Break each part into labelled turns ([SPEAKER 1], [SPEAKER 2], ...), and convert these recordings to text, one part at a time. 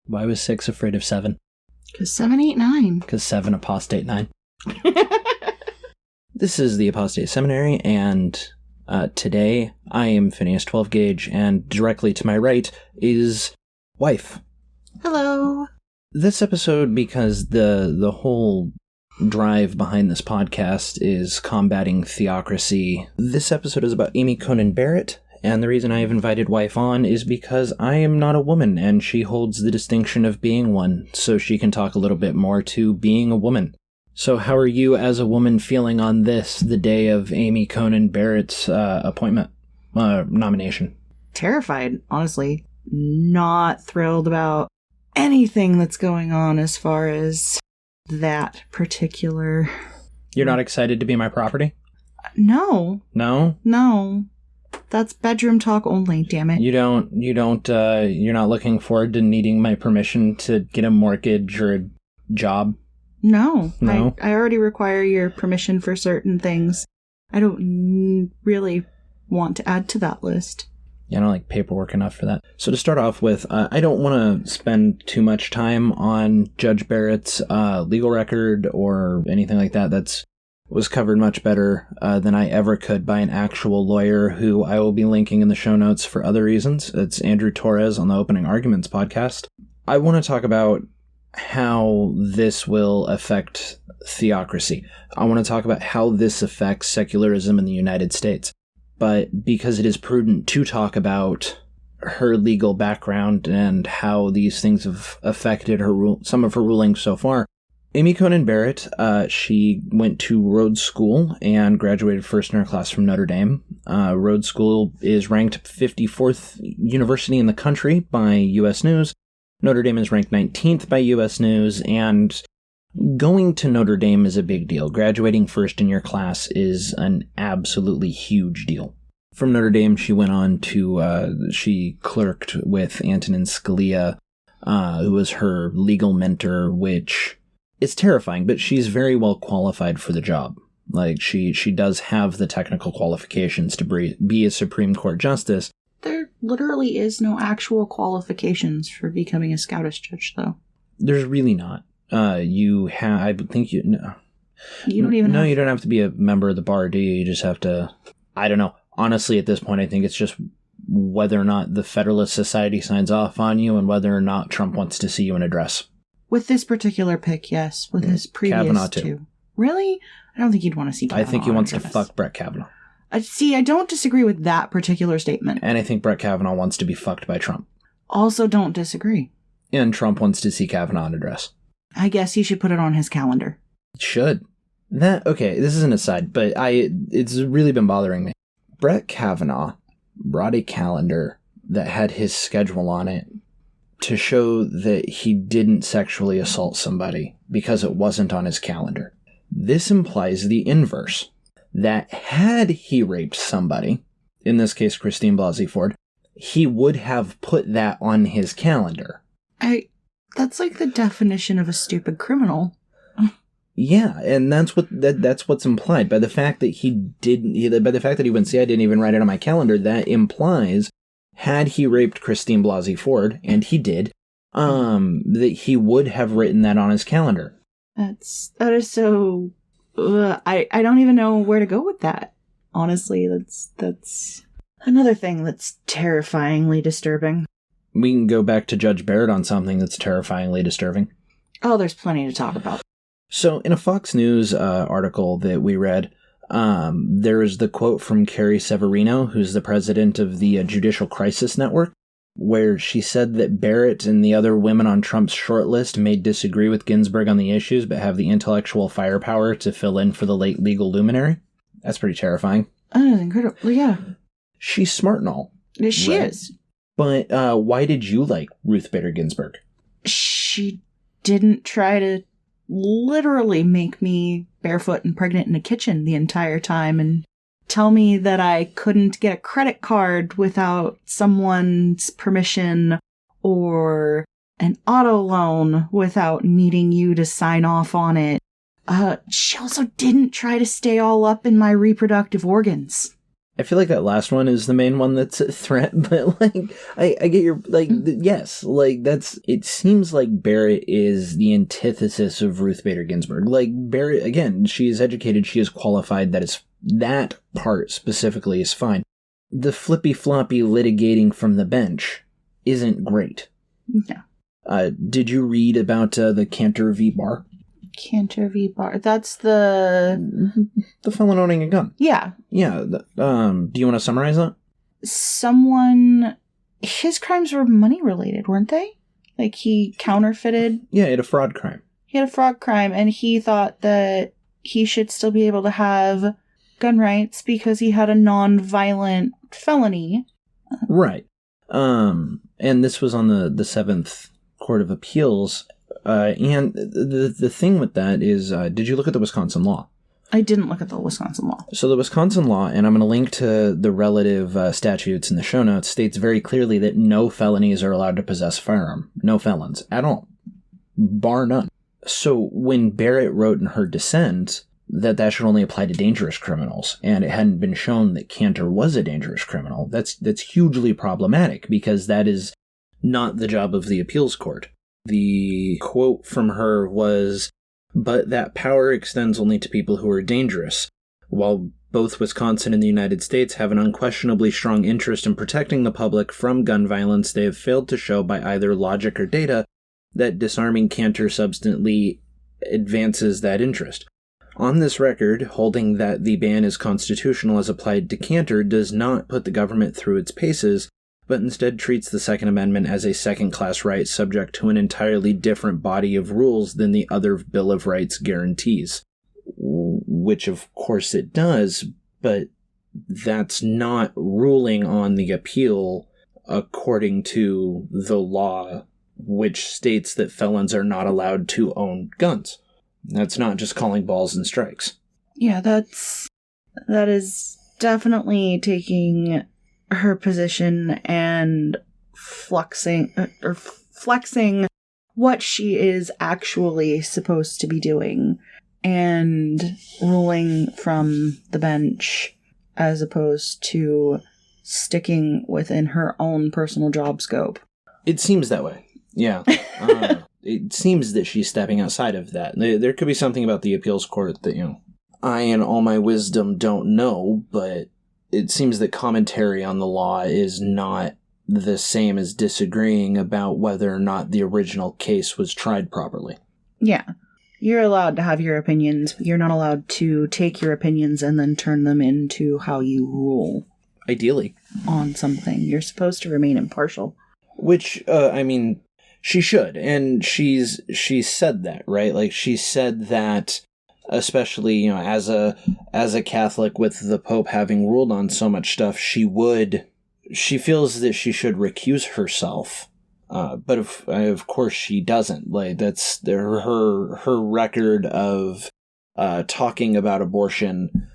[SPEAKER 1] Why was 6 afraid of 7?
[SPEAKER 2] Because 7 ain't 9.
[SPEAKER 1] Because 7 apostate 9. This is the Apostate Seminary, and today I am Phineas 12 Gauge, and directly to my right is Wife.
[SPEAKER 2] Hello.
[SPEAKER 1] This episode, because the whole drive behind this podcast is combating theocracy, this episode is about Amy Coney Barrett, and the reason I have invited Wife on is because I am not a woman, and she holds the distinction of being one, so she can talk a little bit more to being a woman. So how are you as a woman feeling on this, the day of Amy Coney Barrett's nomination?
[SPEAKER 2] Terrified, honestly. Not thrilled about anything that's going on as far as that particular...
[SPEAKER 1] You're not excited to be my property?
[SPEAKER 2] No.
[SPEAKER 1] No?
[SPEAKER 2] No. That's bedroom talk only, damn it.
[SPEAKER 1] You're not looking forward to needing my permission to get a mortgage or a job?
[SPEAKER 2] No.
[SPEAKER 1] No?
[SPEAKER 2] I already require your permission for certain things. I don't really want to add to that list.
[SPEAKER 1] Yeah, I don't like paperwork enough for that. So to start off with, I don't want to spend too much time on Judge Barrett's legal record or anything like that. That was covered much better than I ever could by an actual lawyer who I will be linking in the show notes for other reasons. It's Andrew Torres on the Opening Arguments podcast. I want to talk about how this will affect theocracy. I want to talk about how this affects secularism in the United States. But because it is prudent to talk about her legal background and how these things have affected some of her rulings so far, Amy Coney Barrett, she went to Rhodes School and graduated first in her class from Notre Dame. Rhodes School is ranked 54th university in the country by U.S. News. Notre Dame is ranked 19th by U.S. News, and going to Notre Dame is a big deal. Graduating first in your class is an absolutely huge deal. From Notre Dame, she went on to, she clerked with Antonin Scalia, who was her legal mentor, which is terrifying, but she's very well qualified for the job. Like, she does have the technical qualifications to be a Supreme Court justice.
[SPEAKER 2] There literally is no actual qualifications for becoming a Scottish judge, though.
[SPEAKER 1] There's really not. You don't have to be a member of the bar, do you? You just have to, I don't know. Honestly, at this point, I think it's just whether or not the Federalist Society signs off on you and whether or not Trump wants to see you in a dress.
[SPEAKER 2] With this particular pick, yes. With his previous
[SPEAKER 1] Kavanaugh,
[SPEAKER 2] two. Really? I don't think you'd want to see Kavanaugh.
[SPEAKER 1] I think he wants to fuck Brett Kavanaugh.
[SPEAKER 2] I don't disagree with that particular statement.
[SPEAKER 1] And I think Brett Kavanaugh wants to be fucked by Trump.
[SPEAKER 2] Also don't disagree.
[SPEAKER 1] And Trump wants to see Kavanaugh in a dress.
[SPEAKER 2] I guess he should put it on his calendar.
[SPEAKER 1] Should. Okay, this is an aside, but it's really been bothering me. Brett Kavanaugh brought a calendar that had his schedule on it to show that he didn't sexually assault somebody because it wasn't on his calendar. This implies the inverse. That had he raped somebody, in this case Christine Blasey Ford, he would have put that on his calendar.
[SPEAKER 2] That's like the definition of a stupid criminal.
[SPEAKER 1] Yeah, and that's what's implied by the fact that by the fact that he wouldn't say I didn't even write it on my calendar. That implies, had he raped Christine Blasey Ford, and he did, that he would have written that on his calendar.
[SPEAKER 2] That is so. I don't even know where to go with that. Honestly, that's another thing that's terrifyingly disturbing.
[SPEAKER 1] We can go back to Judge Barrett on something that's terrifyingly disturbing.
[SPEAKER 2] Oh, there's plenty to talk about.
[SPEAKER 1] So, in a Fox News article that we read, there is the quote from Carrie Severino, who's the president of the Judicial Crisis Network, where she said that Barrett and the other women on Trump's shortlist may disagree with Ginsburg on the issues, but have the intellectual firepower to fill in for the late legal luminary. That's pretty terrifying.
[SPEAKER 2] That is incredible. Yeah.
[SPEAKER 1] She's smart and all.
[SPEAKER 2] She is.
[SPEAKER 1] But why did you like Ruth Bader Ginsburg?
[SPEAKER 2] She didn't try to literally make me barefoot and pregnant in a kitchen the entire time and tell me that I couldn't get a credit card without someone's permission or an auto loan without needing you to sign off on it. She also didn't try to stay all up in my reproductive organs.
[SPEAKER 1] I feel like that last one is the main one that's a threat, but, like, I get your, like, yes, like, it seems like Barrett is the antithesis of Ruth Bader Ginsburg. Like, Barrett, again, she is educated, she is qualified, that part specifically is fine. The flippy-floppy litigating from the bench isn't great.
[SPEAKER 2] No.
[SPEAKER 1] Did you read about the Cantor v. Barr?
[SPEAKER 2] Cantor v. Barr. That's the
[SPEAKER 1] felon owning a gun.
[SPEAKER 2] Yeah.
[SPEAKER 1] Yeah. Do you want to summarize that?
[SPEAKER 2] His crimes were money related, weren't they? Like, he counterfeited.
[SPEAKER 1] Yeah, he had a fraud crime.
[SPEAKER 2] He had a fraud crime, and he thought that he should still be able to have gun rights because he had a non-violent felony.
[SPEAKER 1] Right. And this was on the Seventh Court of Appeals. And the thing with that is, did you look at the Wisconsin law?
[SPEAKER 2] I didn't look at the Wisconsin law.
[SPEAKER 1] So the Wisconsin law, and I'm going to link to the relative statutes in the show notes, states very clearly that no felonies are allowed to possess a firearm. No felons at all. Bar none. So when Barrett wrote in her dissent that should only apply to dangerous criminals, and it hadn't been shown that Cantor was a dangerous criminal, that's hugely problematic, because that is not the job of the appeals court. The quote from her was, "But that power extends only to people who are dangerous. While both Wisconsin and the United States have an unquestionably strong interest in protecting the public from gun violence, they have failed to show by either logic or data that disarming Cantor substantially advances that interest. On this record, holding that the ban is constitutional as applied to Cantor does not put the government through its paces, but instead treats the Second Amendment as a second-class right subject to an entirely different body of rules than the other Bill of Rights guarantees." Which, of course, it does, but that's not ruling on the appeal according to the law, which states that felons are not allowed to own guns. That's not just calling balls and strikes.
[SPEAKER 2] Yeah, that is definitely taking her position and flexing what she is actually supposed to be doing and ruling from the bench as opposed to sticking within her own personal job scope.
[SPEAKER 1] It seems that way. Yeah. It seems that she's stepping outside of that. There could be something about the appeals court that, I in all my wisdom don't know, but it seems that commentary on the law is not the same as disagreeing about whether or not the original case was tried properly.
[SPEAKER 2] Yeah. You're allowed to have your opinions, but you're not allowed to take your opinions and then turn them into how you rule.
[SPEAKER 1] Ideally.
[SPEAKER 2] On something. You're supposed to remain impartial.
[SPEAKER 1] Which, she should, and she's said that, right? Like, she said that, especially, as a Catholic, with the Pope having ruled on so much stuff, she feels that she should recuse herself. But of course she doesn't. Like, that's her record of talking about abortion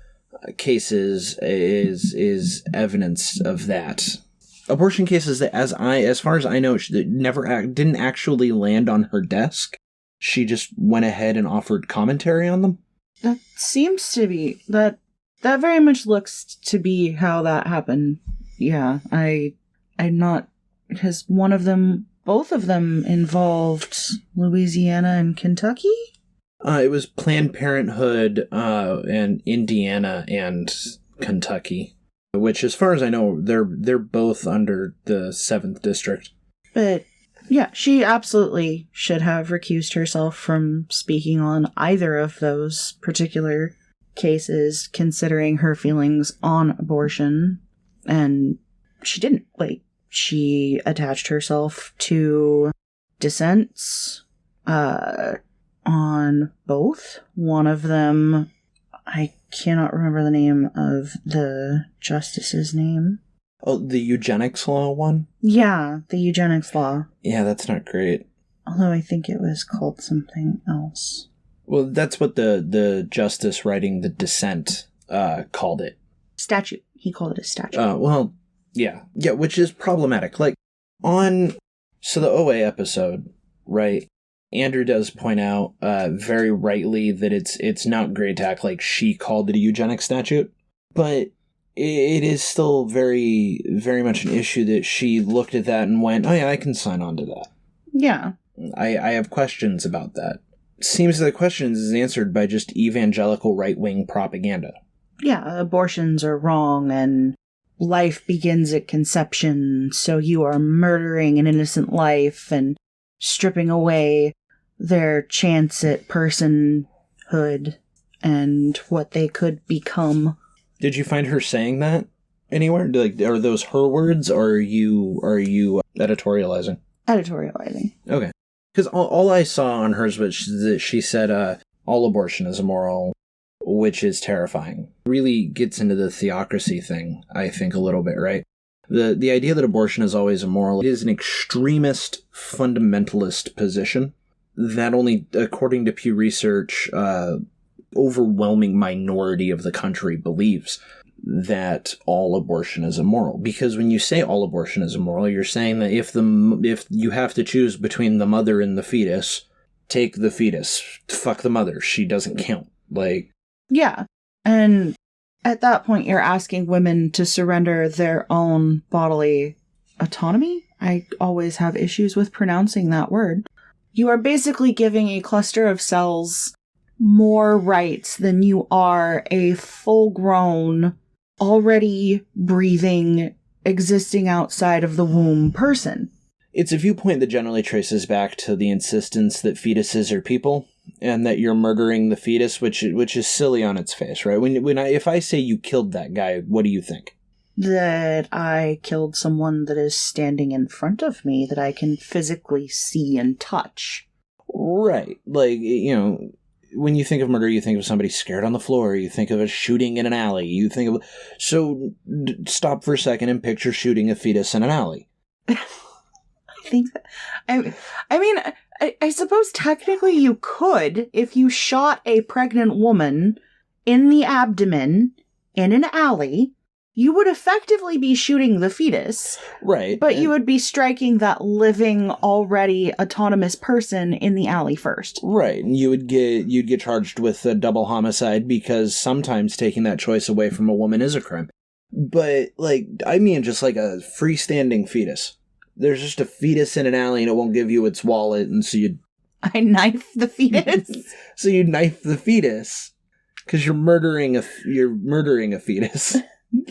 [SPEAKER 1] cases is evidence of that. Abortion cases that, as far as I know, didn't actually land on her desk. She just went ahead and offered commentary on them.
[SPEAKER 2] That seems to be that very much looks to be how that happened. Yeah, I'm not, because both of them involved Louisiana and Kentucky?
[SPEAKER 1] It was Planned Parenthood and Indiana and Kentucky. Which, as far as I know, they're both under the 7th District.
[SPEAKER 2] But, yeah, she absolutely should have recused herself from speaking on either of those particular cases, considering her feelings on abortion. And she didn't. Like, she attached herself to dissents on both. One of them, I cannot remember the name of the justice's name.
[SPEAKER 1] Oh, the eugenics law one?
[SPEAKER 2] Yeah, the eugenics law.
[SPEAKER 1] Yeah, that's not great.
[SPEAKER 2] Although I think it was called something else.
[SPEAKER 1] Well, that's what the justice writing the dissent called it.
[SPEAKER 2] Statute. He called it a statute.
[SPEAKER 1] Well, yeah. Yeah, which is problematic. Like, so the OA episode, right? Andrew does point out very rightly that it's not great to act like she called it a eugenics statute, but it is still very, very much an issue that she looked at that and went, oh yeah, I can sign on to that.
[SPEAKER 2] Yeah.
[SPEAKER 1] I have questions about that. Seems that the questions is answered by just evangelical right-wing propaganda.
[SPEAKER 2] Yeah, abortions are wrong and life begins at conception, so you are murdering an innocent life and stripping away their chance at personhood and what they could become.
[SPEAKER 1] Did you find her saying that anywhere? Like, are those her words, or are you editorializing?
[SPEAKER 2] Editorializing.
[SPEAKER 1] Okay. Because all I saw on hers was that she said, all abortion is immoral, which is terrifying. Really gets into the theocracy thing, I think, a little bit, right? The idea that abortion is always immoral is an extremist, fundamentalist position that only, according to Pew Research, overwhelming minority of the country believes that all abortion is immoral. Because when you say all abortion is immoral, you're saying that if you have to choose between the mother and the fetus, take the fetus. Fuck the mother. She doesn't count. Like,
[SPEAKER 2] yeah. And at that point, you're asking women to surrender their own bodily autonomy. I always have issues with pronouncing that word. You are basically giving a cluster of cells more rights than you are a full-grown, already breathing, existing outside of the womb person.
[SPEAKER 1] It's a viewpoint that generally traces back to the insistence that fetuses are people, and that you're murdering the fetus, which is silly on its face, right? If I say you killed that guy, what do you think?
[SPEAKER 2] That I killed someone that is standing in front of me that I can physically see and touch.
[SPEAKER 1] Right. Like, you know, when you think of murder, you think of somebody scared on the floor. You think of a shooting in an alley. You think of... So, stop for a second and picture shooting a fetus in an alley.
[SPEAKER 2] I think that... I mean, I suppose technically you could if you shot a pregnant woman in the abdomen in an alley. You would effectively be shooting the fetus.
[SPEAKER 1] Right.
[SPEAKER 2] But you would be striking that living, already autonomous person in the alley first.
[SPEAKER 1] Right. And you'd get charged with a double homicide because sometimes taking that choice away from a woman is a crime. But, like, I mean just like a freestanding fetus. There's just a fetus in an alley and it won't give you its wallet, and so you...
[SPEAKER 2] I knife the fetus?
[SPEAKER 1] So you knife the fetus because you're murdering a fetus.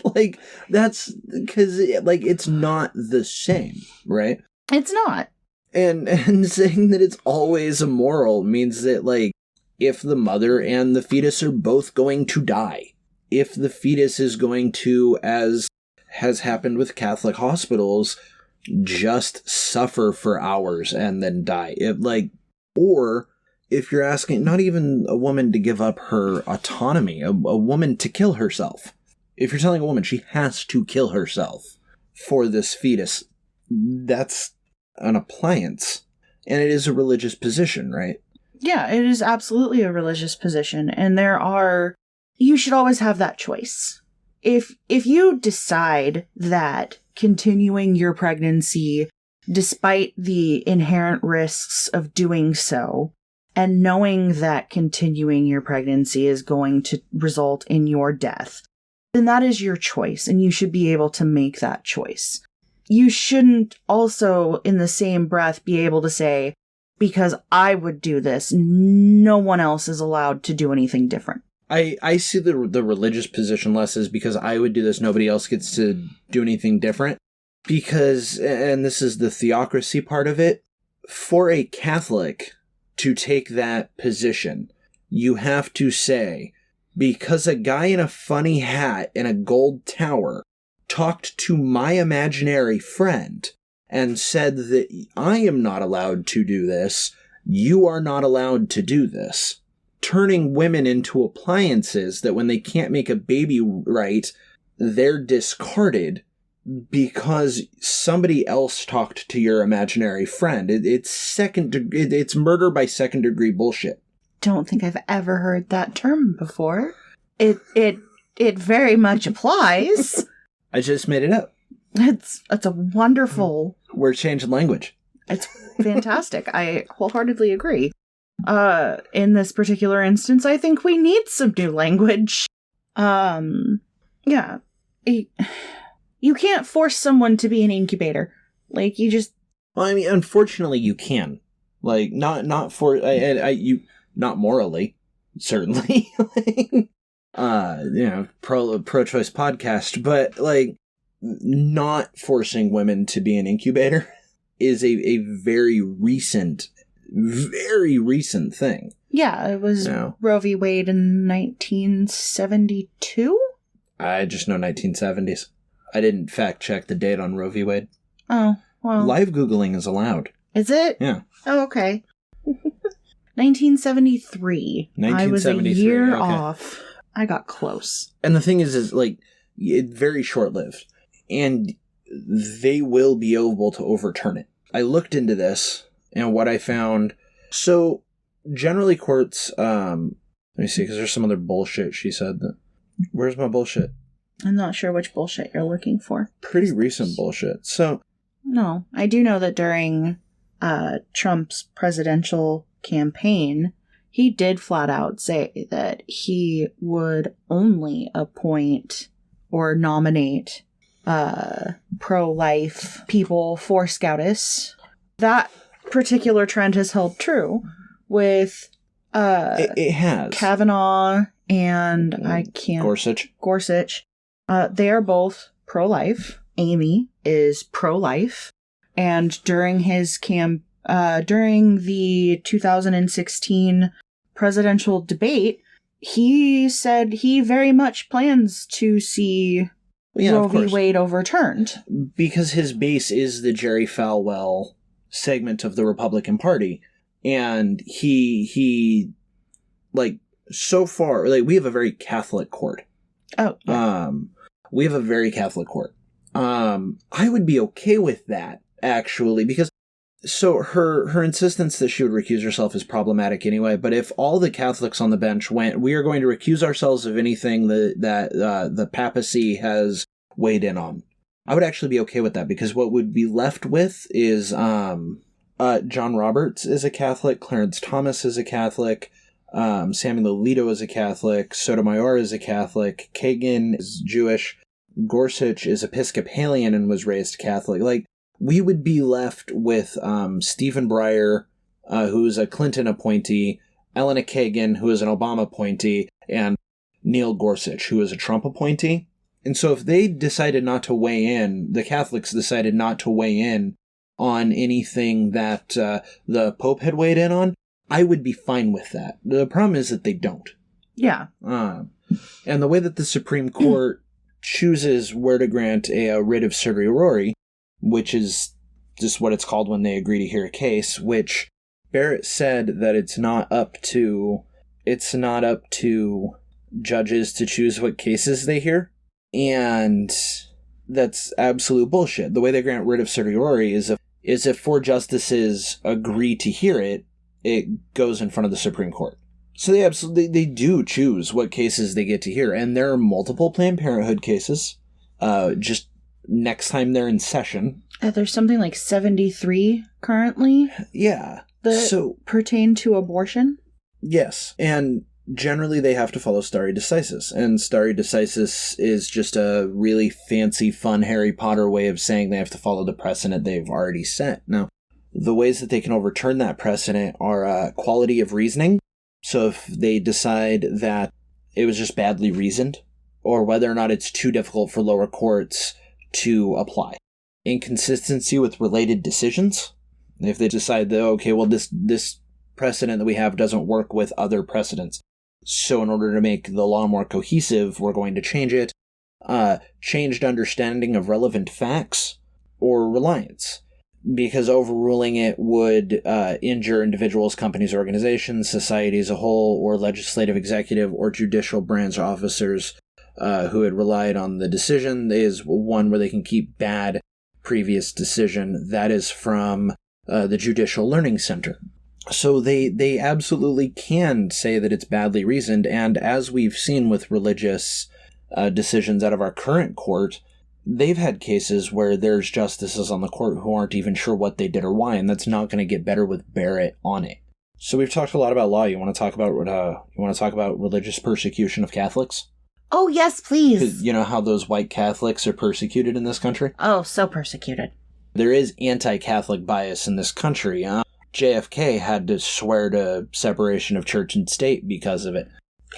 [SPEAKER 1] Like, that's because, like, it's not the same, right?
[SPEAKER 2] It's not.
[SPEAKER 1] And saying that it's always immoral means that, like, if the mother and the fetus are both going to die, if the fetus is going to, as has happened with Catholic hospitals, just suffer for hours and then die. Or if you're asking not even a woman to give up her autonomy, a woman to kill herself. If you're telling a woman she has to kill herself for this fetus, that's an appliance. And it is a religious position, right?
[SPEAKER 2] Yeah, it is absolutely a religious position. And you should always have that choice. If you decide that continuing your pregnancy, despite the inherent risks of doing so, and knowing that continuing your pregnancy is going to result in your death, then that is your choice, and you should be able to make that choice. You shouldn't also, in the same breath, be able to say, because I would do this, no one else is allowed to do anything different.
[SPEAKER 1] I see the religious position less as because I would do this, nobody else gets to do anything different. Because, and this is the theocracy part of it, for a Catholic to take that position, you have to say, because a guy in a funny hat in a gold tower talked to my imaginary friend and said that I am not allowed to do this, you are not allowed to do this. Turning women into appliances that when they can't make a baby right, they're discarded because somebody else talked to your imaginary friend. It's murder by second degree bullshit.
[SPEAKER 2] Don't think I've ever heard that term before. It very much applies.
[SPEAKER 1] I just made it up.
[SPEAKER 2] It's a wonderful...
[SPEAKER 1] We're changing language.
[SPEAKER 2] It's fantastic. I wholeheartedly agree. In this particular instance, I think we need some new language. Yeah. you can't force someone to be an incubator. Like, you just...
[SPEAKER 1] Well, I mean, unfortunately, you can. Like, not morally, certainly. Pro-choice podcast, but, like, not forcing women to be an incubator is a very recent thing.
[SPEAKER 2] Yeah, it was Roe v. Wade in 1972?
[SPEAKER 1] I just know 1970s. I didn't fact check the date on Roe v. Wade.
[SPEAKER 2] Oh, well.
[SPEAKER 1] Live Googling is allowed.
[SPEAKER 2] Is it?
[SPEAKER 1] Yeah.
[SPEAKER 2] Oh, okay. 1973. I was a year off. I got close.
[SPEAKER 1] And the thing is like, it's very short-lived. And they will be able to overturn it. I looked into this, and what I found... So, generally courts... let me see, because there's some other bullshit she said. Where's my bullshit?
[SPEAKER 2] I'm not sure which bullshit you're looking for.
[SPEAKER 1] Pretty recent bullshit. So...
[SPEAKER 2] No, I do know that during Trump's presidential campaign, he did flat out say that he would only appoint or nominate pro-life people for SCOTUS. That particular trend has held true with
[SPEAKER 1] it has
[SPEAKER 2] Kavanaugh and Gorsuch. They are both pro-life. Amy is pro-life, and during his during the 2016 presidential debate, he said he very much plans to see Roe v. Wade overturned.
[SPEAKER 1] Because his base is the Jerry Falwell segment of the Republican Party, and he like, so far, like, we have a very Catholic court.
[SPEAKER 2] Oh, yeah.
[SPEAKER 1] We have a very Catholic court. I would be okay with that, actually, because so her insistence that she would recuse herself is problematic anyway, but if all the Catholics on the bench went, we are going to recuse ourselves of anything that the papacy has weighed in on, I would actually be okay with that, because what would be left with is John Roberts is a Catholic, Clarence Thomas is a Catholic, Samuel Alito is a Catholic, Sotomayor is a Catholic, Kagan is Jewish, Gorsuch is Episcopalian and was raised Catholic. Like, we would be left with Stephen Breyer, who's a Clinton appointee, Elena Kagan, who is an Obama appointee, and Neil Gorsuch, who is a Trump appointee. And so if they decided not to weigh in, the Catholics decided not to weigh in on anything that the Pope had weighed in on, I would be fine with that. The problem is that they don't.
[SPEAKER 2] Yeah.
[SPEAKER 1] And the way that the Supreme Court chooses where to grant a writ of certiorari, which is just what it's called when they agree to hear a case, which Barrett said that it's not up to judges to choose what cases they hear, and that's absolute bullshit. The way they grant writ of certiorari is if four justices agree to hear it, it goes in front of the Supreme Court. So they do choose what cases they get to hear, and there are multiple Planned Parenthood cases. Just next time they're in session,
[SPEAKER 2] there's something like 73 currently.
[SPEAKER 1] Yeah,
[SPEAKER 2] that pertain to abortion.
[SPEAKER 1] Yes, and generally they have to follow stare decisis, and stare decisis is just a really fancy, fun Harry Potter way of saying they have to follow the precedent they've already set. Now, the ways that they can overturn that precedent are quality of reasoning. So if they decide that it was just badly reasoned, or whether or not it's too difficult for lower courts to apply. Inconsistency with related decisions. If they decide that, okay, well, this precedent that we have doesn't work with other precedents, so in order to make the law more cohesive, we're going to change it. Changed understanding of relevant facts, or reliance. Because overruling it would injure individuals, companies, organizations, society as a whole, or legislative, executive, or judicial branch officers who had relied on the decision. Is one where they can keep bad previous decision. That is from the Judicial Learning Center. So they absolutely can say that it's badly reasoned, and as we've seen with religious decisions out of our current court, they've had cases where there's justices on the court who aren't even sure what they did or why, and that's not going to get better with Barrett on it. So we've talked a lot about law. You want to talk about religious persecution of Catholics?
[SPEAKER 2] Oh, yes, please.
[SPEAKER 1] 'Cause you know how those white Catholics are persecuted in this country?
[SPEAKER 2] Oh, so persecuted.
[SPEAKER 1] There is anti-Catholic bias in this country. JFK had to swear to separation of church and state because of it.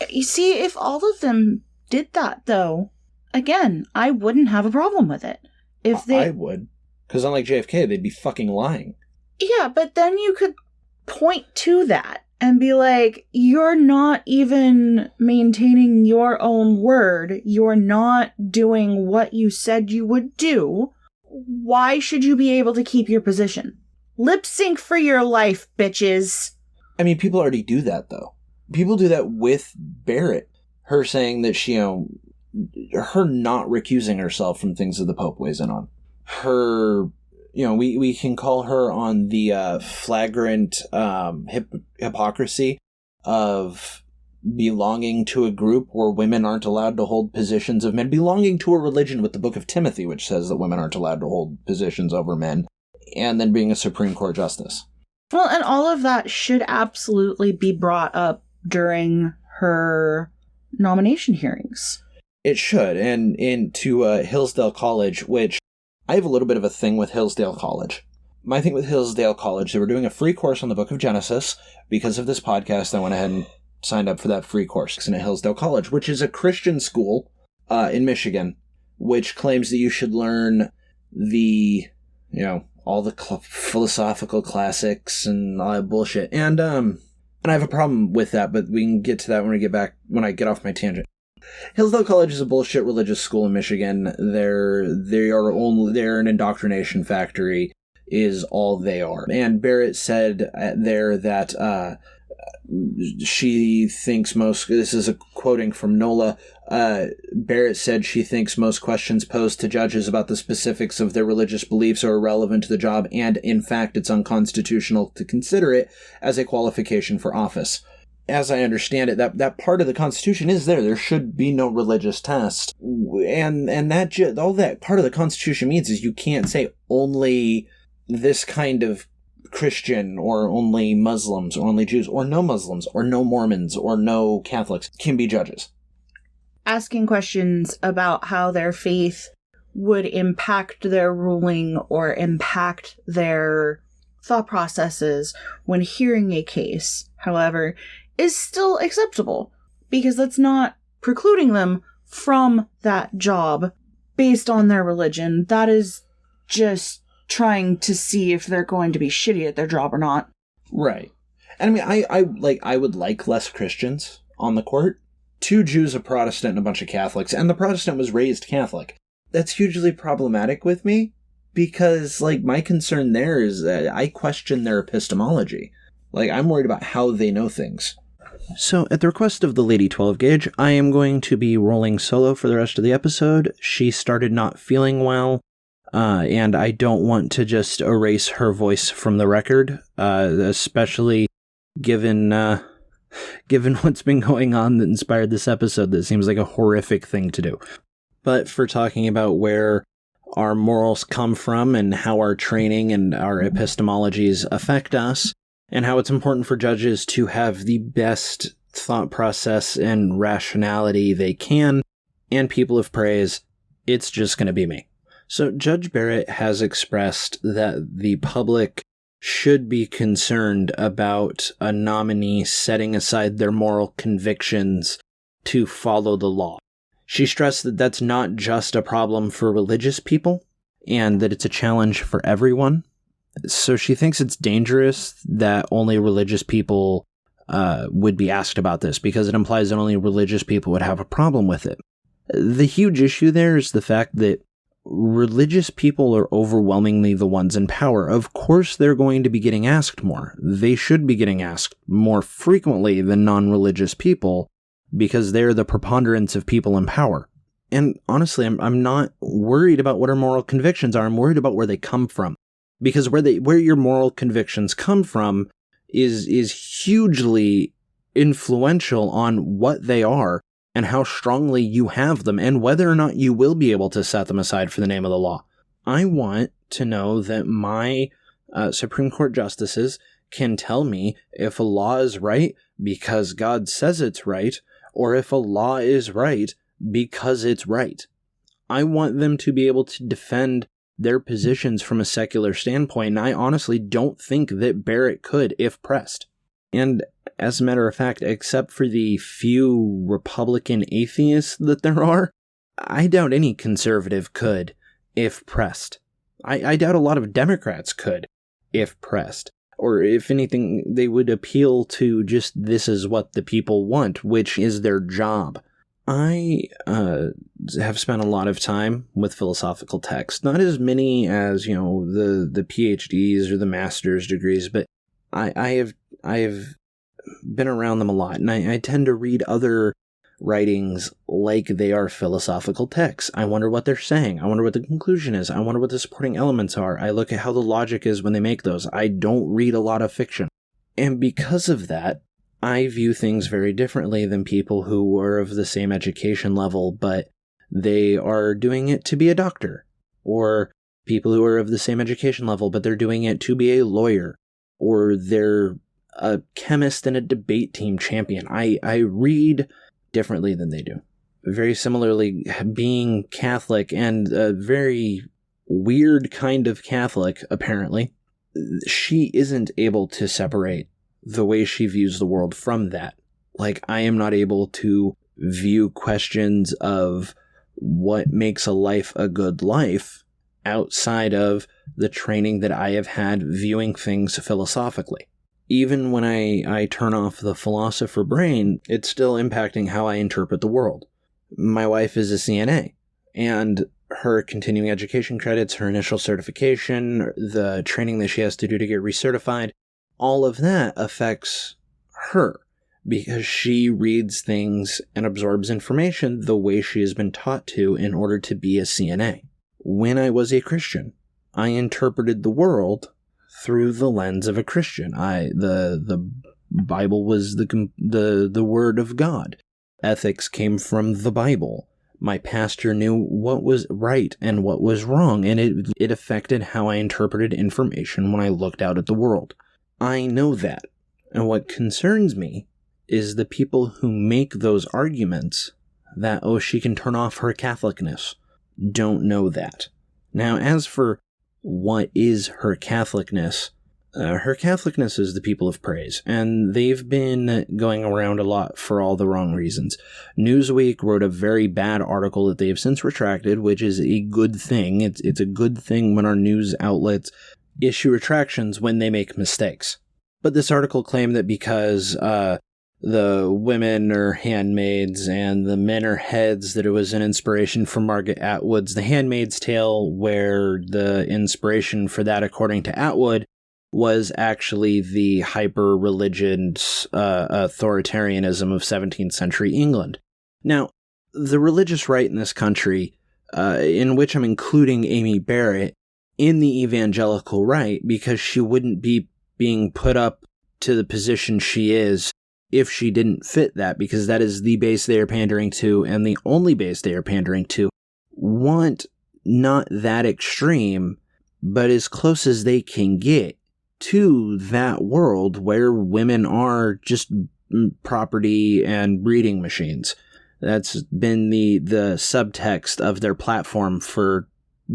[SPEAKER 2] You see, if all of them did that, though, again, I wouldn't have a problem with it. If they...
[SPEAKER 1] I would. Because unlike JFK, they'd be fucking lying.
[SPEAKER 2] Yeah, but then you could point to that and be like, you're not even maintaining your own word. You're not doing what you said you would do. Why should you be able to keep your position? Lip sync for your life, bitches.
[SPEAKER 1] I mean, people already do that, though. People do that with Barrett. Her saying that she, her not recusing herself from things that the Pope weighs in on. Her, we can call her on the flagrant hypocrisy of belonging to a group where women aren't allowed to hold positions of men, belonging to a religion with the Book of Timothy, which says that women aren't allowed to hold positions over men, and then being a Supreme Court justice.
[SPEAKER 2] Well, and all of that should absolutely be brought up during her nomination hearings.
[SPEAKER 1] It should, and into Hillsdale College, which I have a little bit of a thing with Hillsdale College. My thing with Hillsdale College, they were doing a free course on the Book of Genesis. Because of this podcast, I went ahead and signed up for that free course at Hillsdale College, which is a Christian school in Michigan, which claims that you should learn the, all the philosophical classics and all that bullshit. And I have a problem with that, but we can get to that when I get off my tangent. Hillsdale College is a bullshit religious school in Michigan. They're an indoctrination factory, is all they are. And Barrett said there that she thinks this is a quoting from NOLA, Barrett said she thinks most questions posed to judges about the specifics of their religious beliefs are irrelevant to the job, and in fact it's unconstitutional to consider it as a qualification for office. As I understand it, that part of the Constitution is there. There should be no religious test. And that all that part of the Constitution means is you can't say only this kind of Christian, or only Muslims, or only Jews, or no Muslims, or no Mormons, or no Catholics can be judges.
[SPEAKER 2] Asking questions about how their faith would impact their ruling or impact their thought processes when hearing a case, however, is still acceptable, because that's not precluding them from that job based on their religion. That is just trying to see if they're going to be shitty at their job or not.
[SPEAKER 1] Right. And I mean, I would like less Christians on the court. 2 Jews, a Protestant, and a bunch of Catholics, and the Protestant was raised Catholic. That's hugely problematic with me, because, my concern there is that I question their epistemology. I'm worried about how they know things. So, at the request of the Lady 12 Gauge, I am going to be rolling solo for the rest of the episode. She started not feeling well, and I don't want to just erase her voice from the record, especially given what's been going on that inspired this episode. That seems like a horrific thing to do. But for talking about where our morals come from and how our training and our epistemologies affect us, and how it's important for judges to have the best thought process and rationality they can, and people of praise, it's just going to be me. So Judge Barrett has expressed that the public should be concerned about a nominee setting aside their moral convictions to follow the law. She stressed that that's not just a problem for religious people, and that it's a challenge for everyone. So she thinks it's dangerous that only religious people would be asked about this, because it implies that only religious people would have a problem with it. The huge issue there is the fact that religious people are overwhelmingly the ones in power. Of course they're going to be getting asked more. They should be getting asked more frequently than non-religious people, because they're the preponderance of people in power. And honestly, I'm not worried about what our moral convictions are. I'm worried about where they come from. Because where your moral convictions come from is hugely influential on what they are and how strongly you have them, and whether or not you will be able to set them aside for the name of the law. I want to know that my Supreme Court justices can tell me if a law is right because God says it's right, or if a law is right because it's right. I want them to be able to defend their positions from a secular standpoint, and I honestly don't think that Barrett could if pressed. And as a matter of fact, except for the few Republican atheists that there are, I doubt any conservative could if pressed. I doubt a lot of Democrats could if pressed. Or if anything, they would appeal to just this is what the people want, which is their job. I have spent a lot of time with philosophical texts, not as many as, the PhDs or the master's degrees, but I have been around them a lot, and I tend to read other writings like they are philosophical texts. I wonder what they're saying. I wonder what the conclusion is. I wonder what the supporting elements are. I look at how the logic is when they make those. I don't read a lot of fiction. And because of that, I view things very differently than people who are of the same education level, but they are doing it to be a doctor. Or people who are of the same education level, but they're doing it to be a lawyer. Or they're a chemist and a debate team champion. I read differently than they do. Very similarly, being Catholic, and a very weird kind of Catholic, apparently, she isn't able to separate the way she views the world from that. Like, I am not able to view questions of what makes a life a good life outside of the training that I have had viewing things philosophically. Even when I turn off the philosopher brain, it's still impacting how I interpret the world. My wife is a CNA, and her continuing education credits, her initial certification, the training that she has to do to get recertified, all of that affects her because she reads things and absorbs information the way she has been taught to in order to be a CNA. When I was a Christian, I interpreted the world through the lens of a Christian. The Bible was the word of God. Ethics came from the Bible. My pastor knew what was right and what was wrong, and it affected how I interpreted information when I looked out at the world. I know that, and what concerns me is the people who make those arguments that, she can turn off her Catholicness, don't know that. Now, as for what is her Catholicness? Her Catholicness is the people of praise, and they've been going around a lot for all the wrong reasons. Newsweek wrote a very bad article that they have since retracted, which is a good thing. It's a good thing when our news outlets issue retractions when they make mistakes. But this article claimed that because the women are handmaids and the men are heads, that it was an inspiration from Margaret Atwood's The Handmaid's Tale, where the inspiration for that, according to Atwood, was actually the hyper-religion authoritarianism of 17th century England. Now, the religious right in this country, in which I'm including Amy Barrett, in the evangelical right, because she wouldn't be being put up to the position she is if she didn't fit that, because that is the base they are pandering to, and the only base they are pandering to, want not that extreme, but as close as they can get to that world where women are just property and breeding machines. That's been the subtext of their platform for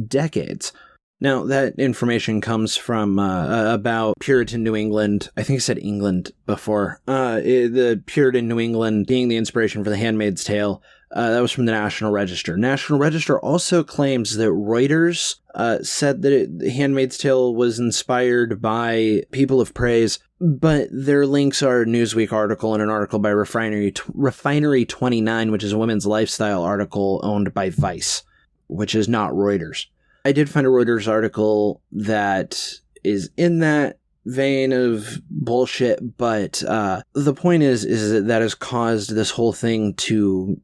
[SPEAKER 1] decades. Now, that information comes from about Puritan New England. I think I said England before. The Puritan New England being the inspiration for The Handmaid's Tale. That was from the National Register. National Register also claims that Reuters said that The Handmaid's Tale was inspired by people of praise, but their links are a Newsweek article and an article by Refinery 29, which is a women's lifestyle article owned by Vice, which is not Reuters. I did find a Reuters article that is in that vein of bullshit, but the point is that has caused this whole thing to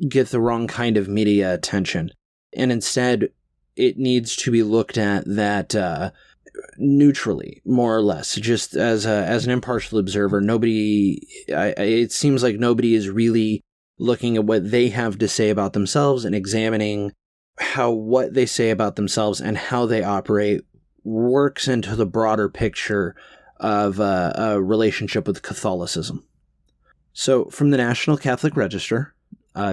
[SPEAKER 1] get the wrong kind of media attention. And instead, it needs to be looked at that neutrally, more or less, just as an impartial observer. It seems like nobody is really looking at what they have to say about themselves and examining how what they say about themselves and how they operate works into the broader picture of a relationship with Catholicism. So, from the National Catholic Register,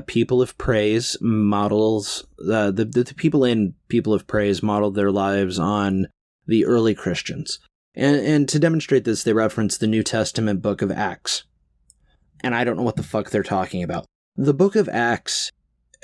[SPEAKER 1] People of Praise models, the people in People of Praise modeled their lives on the early Christians. And to demonstrate this, they reference the New Testament book of Acts. And I don't know what the fuck they're talking about. The book of Acts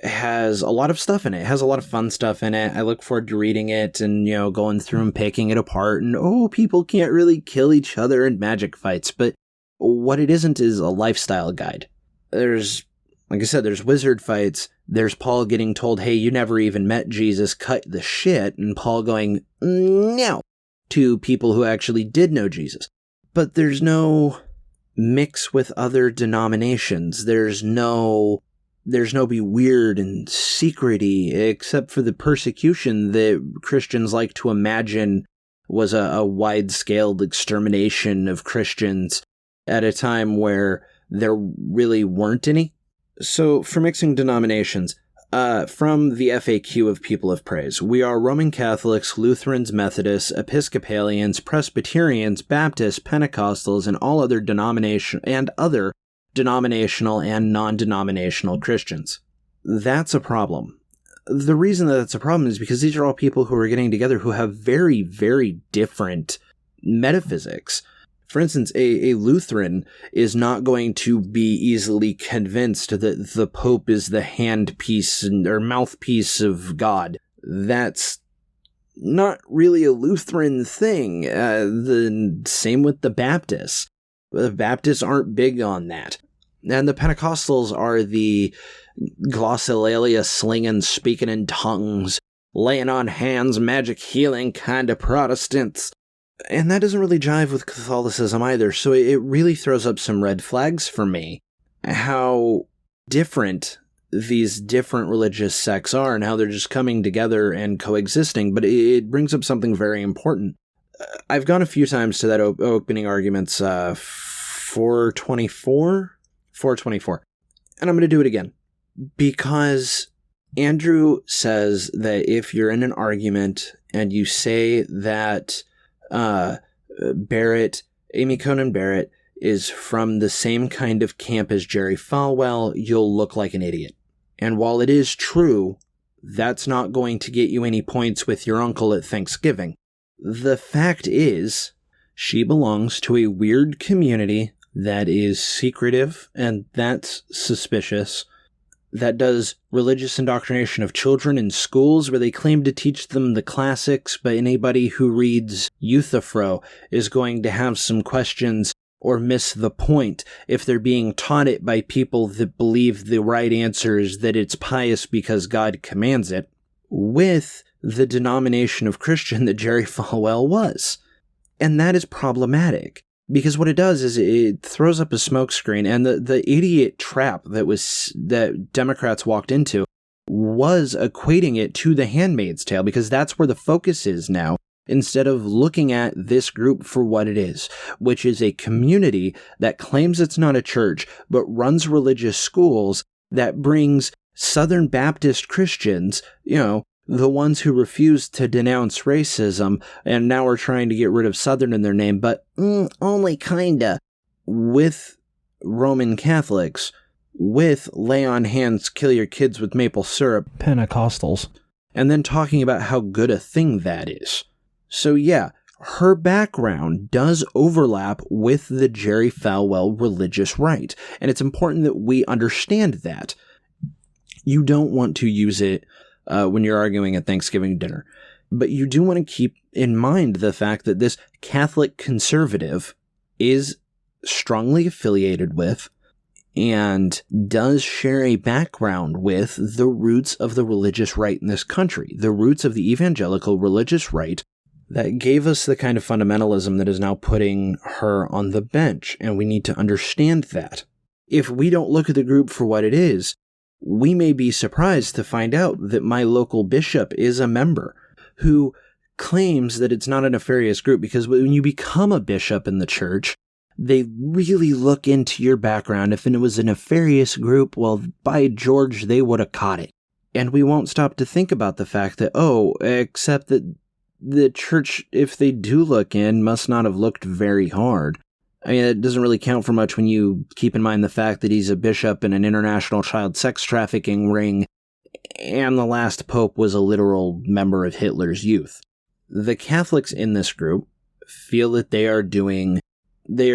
[SPEAKER 1] has a lot of stuff in it. It has a lot of fun stuff in it. I look forward to reading it and, going through and picking it apart. And, people can't really kill each other in magic fights. But what it isn't is a lifestyle guide. There's, like I said, there's wizard fights. There's Paul getting told, hey, you never even met Jesus, cut the shit. And Paul going, no, to people who actually did know Jesus. But there's no mix with other denominations. There's no be weird and secrety, except for the persecution that Christians like to imagine was a wide-scaled extermination of Christians at a time where there really weren't any. So, for mixing denominations, from the FAQ of People of Praise, we are Roman Catholics, Lutherans, Methodists, Episcopalians, Presbyterians, Baptists, Pentecostals, and all other denominational and non-denominational Christians. That's a problem. The reason that that's a problem is because these are all people who are getting together who have very, very different metaphysics. For instance, a Lutheran is not going to be easily convinced that the Pope is the handpiece or mouthpiece of God. That's not really a Lutheran thing. The same with the Baptists. The Baptists aren't big on that. And the Pentecostals are the glossolalia slinging, speaking in tongues, laying on hands, magic healing kind of Protestants. And that doesn't really jive with Catholicism either, so it really throws up some red flags for me. How different these different religious sects are and how they're just coming together and coexisting, but it brings up something very important. I've gone a few times to that opening arguments, 424, and I'm going to do it again. Because Andrew says that if you're in an argument and you say that Amy Coney Barrett is from the same kind of camp as Jerry Falwell, you'll look like an idiot. And while it is true, that's not going to get you any points with your uncle at Thanksgiving. The fact is, she belongs to a weird community that is secretive, and that's suspicious, that does religious indoctrination of children in schools where they claim to teach them the classics, but anybody who reads Euthyphro is going to have some questions or miss the point if they're being taught it by people that believe the right answer is that it's pious because God commands it, with the denomination of Christian that Jerry Falwell was. And that is problematic. Because what it does is it throws up a smokescreen, and the idiot trap that Democrats walked into was equating it to The Handmaid's Tale, because that's where the focus is now, instead of looking at this group for what it is, which is a community that claims it's not a church, but runs religious schools that brings Southern Baptist Christians, the ones who refused to denounce racism and now are trying to get rid of Southern in their name, but only kinda, with Roman Catholics, with lay on hands, kill your kids with maple syrup, Pentecostals, and then talking about how good a thing that is. So yeah, her background does overlap with the Jerry Falwell religious right, and it's important that we understand that. You don't want to use it when you're arguing at Thanksgiving dinner. But you do want to keep in mind the fact that this Catholic conservative is strongly affiliated with and does share a background with the roots of the religious right in this country, the roots of the evangelical religious right that gave us the kind of fundamentalism that is now putting her on the bench, and we need to understand that. If we don't look at the group for what it is, we may be surprised to find out that my local bishop is a member who claims that it's not a nefarious group, because when you become a bishop in the church, they really look into your background. If it was a nefarious group, well, by George, they would have caught it. And we won't stop to think about the fact that, except that the church, if they do look in, must not have looked very hard. I mean, it doesn't really count for much when you keep in mind the fact that he's a bishop in an international child sex trafficking ring, and the last pope was a literal member of Hitler's youth. The Catholics in this group feel that they are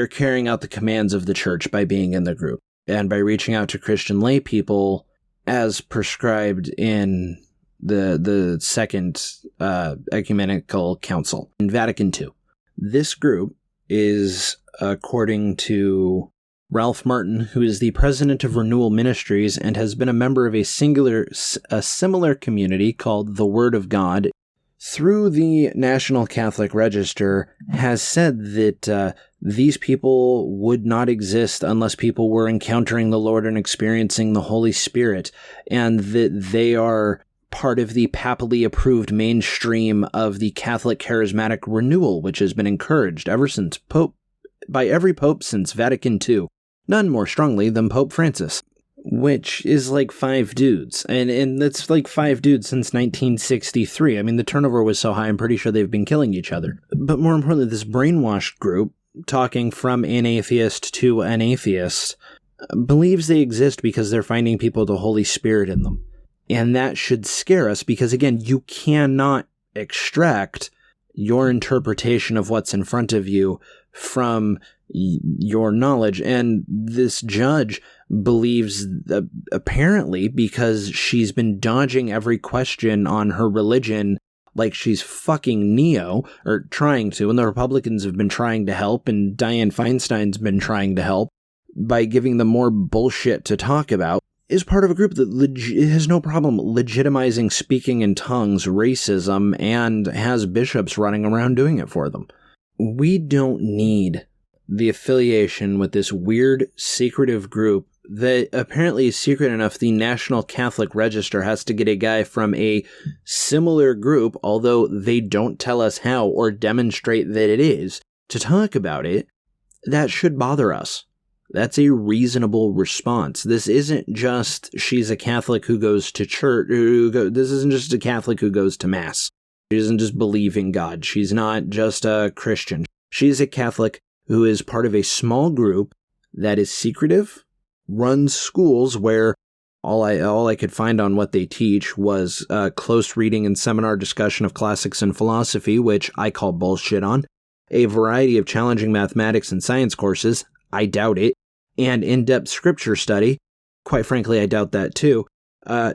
[SPEAKER 1] carrying out the commands of the church by being in the group, and by reaching out to Christian lay people as prescribed in the Second Ecumenical Council in Vatican II. This group is, according to Ralph Martin, who is the president of Renewal Ministries and has been a member of a similar community called the Word of God, through the National Catholic Register, has said that these people would not exist unless people were encountering the Lord and experiencing the Holy Spirit, and that they are part of the papally approved mainstream of the Catholic charismatic renewal, which has been encouraged by every pope since Vatican II, none more strongly than Pope Francis, which is like 5 dudes, and that's like 5 dudes since 1963. I mean, the turnover was so high, I'm pretty sure they've been killing each other. But more importantly, this brainwashed group, talking from an atheist to an atheist, believes they exist because they're finding people with the Holy Spirit in them. And that should scare us because, again, you cannot extract your interpretation of what's in front of you from your knowledge. And this judge believes, apparently, because she's been dodging every question on her religion like she's fucking Neo, or trying to, and the Republicans have been trying to help, and Dianne Feinstein's been trying to help by giving them more bullshit to talk about, is part of a group that has no problem legitimizing speaking in tongues, racism, and has bishops running around doing it for them. We don't need the affiliation with this weird, secretive group that apparently is secret enough the National Catholic Register has to get a guy from a similar group, although they don't tell us how or demonstrate that it is, to talk about it. That should bother us. That's a reasonable response. This isn't just she's a Catholic who goes to church. This isn't just a Catholic who goes to Mass. She doesn't just believe in God. She's not just a Christian. She's a Catholic who is part of a small group that is secretive, runs schools where all I could find on what they teach was close reading and seminar discussion of classics and philosophy, which I call bullshit on, a variety of challenging mathematics and science courses, I doubt it, and in-depth scripture study, quite frankly I doubt that too,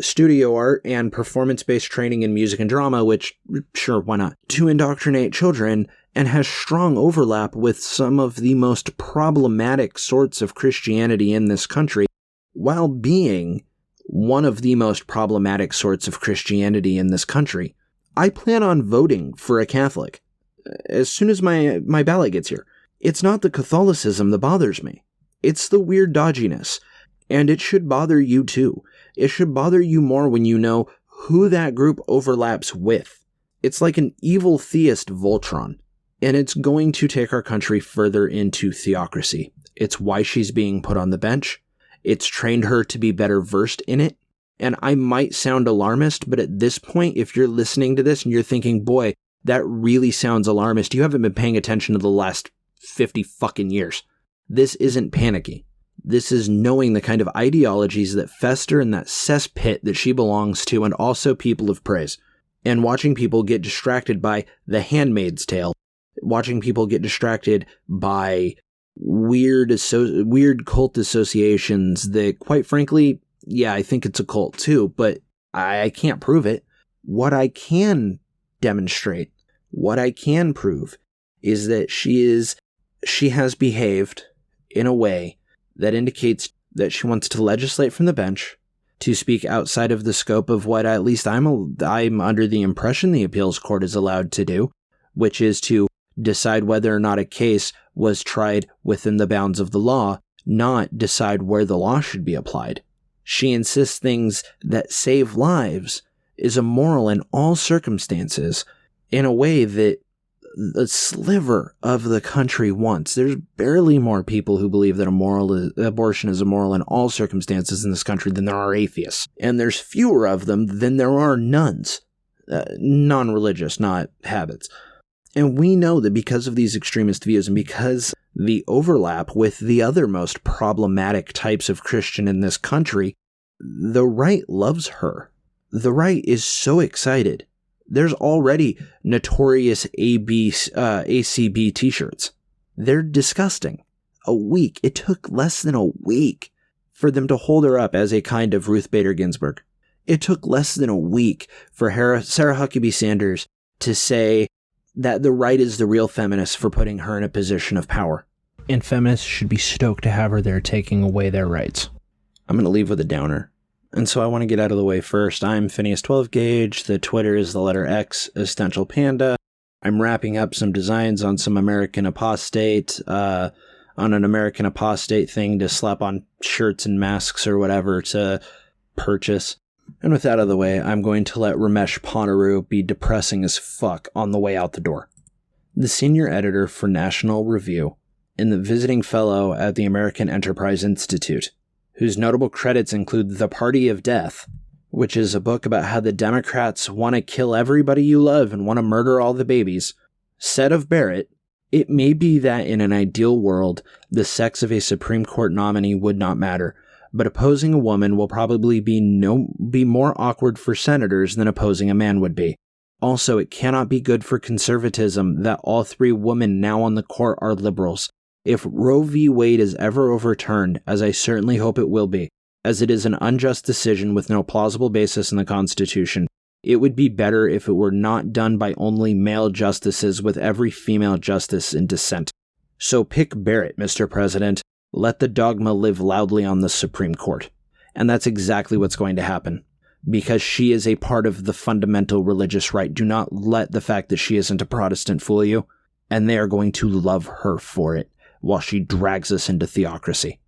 [SPEAKER 1] studio art and performance-based training in music and drama, which, sure, why not, to indoctrinate children, and has strong overlap with some of the most problematic sorts of Christianity in this country, while being one of the most problematic sorts of Christianity in this country. I plan on voting for a Catholic as soon as my ballot gets here. It's not the Catholicism that bothers me. It's the weird dodginess. And it should bother you too. It should bother you more when you know who that group overlaps with. It's like an evil theist Voltron. And it's going to take our country further into theocracy. It's why she's being put on the bench. It's trained her to be better versed in it. And I might sound alarmist, but at this point, if you're listening to this and you're thinking, boy, that really sounds alarmist, you haven't been paying attention to the last 50 fucking years. This isn't panicky. This is knowing the kind of ideologies that fester in that cesspit that she belongs to, and also people of praise. And watching people get distracted by The Handmaid's Tale. Watching people get distracted by weird cult associations that, quite frankly, yeah, I think it's a cult too, but I can't prove it. What I can demonstrate, what I can prove, is that she has behaved in a way that indicates that she wants to legislate from the bench, to speak outside of the scope of what at least I'm under the impression the appeals court is allowed to do, which is to decide whether or not a case was tried within the bounds of the law, not decide where the law should be applied. She insists things that save lives is immoral in all circumstances, in a way that a sliver of the country wants. There's barely more people who believe that abortion is immoral in all circumstances in this country than there are atheists. And there's fewer of them than there are nuns. Non-religious, not habits. And we know that because of these extremist views and because the overlap with the other most problematic types of Christian in this country, the right loves her. The right is so excited. There's already notorious ACB t-shirts. They're disgusting. It took less than a week for them to hold her up as a kind of Ruth Bader Ginsburg. It took less than a week for Sarah Huckabee Sanders to say that the right is the real feminist for putting her in a position of power. And feminists should be stoked to have her there taking away their rights. I'm going to leave with a downer. And so I want to get out of the way first. I'm Phineas 12 Gauge. The Twitter is the letter X, Essential Panda. I'm wrapping up some designs on some American Apostate, on an American Apostate thing to slap on shirts and masks or whatever to purchase. And with that out of the way, I'm going to let Ramesh Ponnaroo be depressing as fuck on the way out the door. The senior editor for National Review and the visiting fellow at the American Enterprise Institute, whose notable credits include The Party of Death, which is a book about how the Democrats want to kill everybody you love and want to murder all the babies, said of Barrett, "It may be that in an ideal world, the sex of a Supreme Court nominee would not matter, but opposing a woman will probably be more awkward for senators than opposing a man would be. Also, it cannot be good for conservatism that all three women now on the court are liberals. If Roe v. Wade is ever overturned, as I certainly hope it will be, as it is an unjust decision with no plausible basis in the Constitution, it would be better if it were not done by only male justices with every female justice in dissent. So pick Barrett, Mr. President. Let the dogma live loudly on the Supreme Court." And that's exactly what's going to happen. Because she is a part of the fundamental religious right. Do not let the fact that she isn't a Protestant fool you. And they are going to love her for it, while she drags us into theocracy.